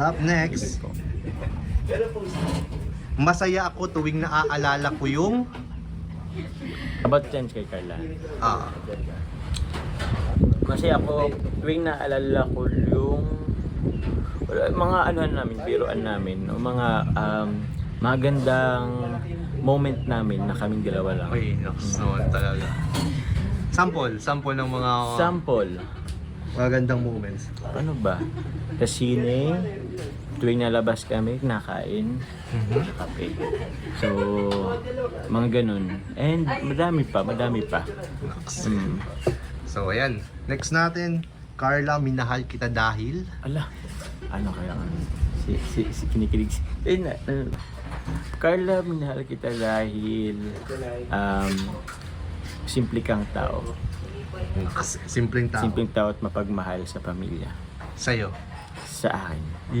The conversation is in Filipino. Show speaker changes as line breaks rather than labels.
Up next. Masaya ako tuwing naaalala ko yung
About change kay Carla. Kasi ako, tuwing naalala ko yung mga ano namin, biruan namin, no? Mga magandang moment namin na kaming dalawa lang.
Uy, naks naman talaga. Sample ng mga
Sample,
magandang moments.
ano ba? Sa sine, tuwing nalabas kami, nakain, kape. So, mga ganun. And madami pa.
So, ayan. Next natin, Carla, minahal kita dahil...
Ala, ano kaya nga? Si kinikilig. Carla, minahal kita dahil simple kang tao.
Simpleng tao.
Simpleng tao at mapagmahal sa pamilya.
Sa'yo.
Sa akin.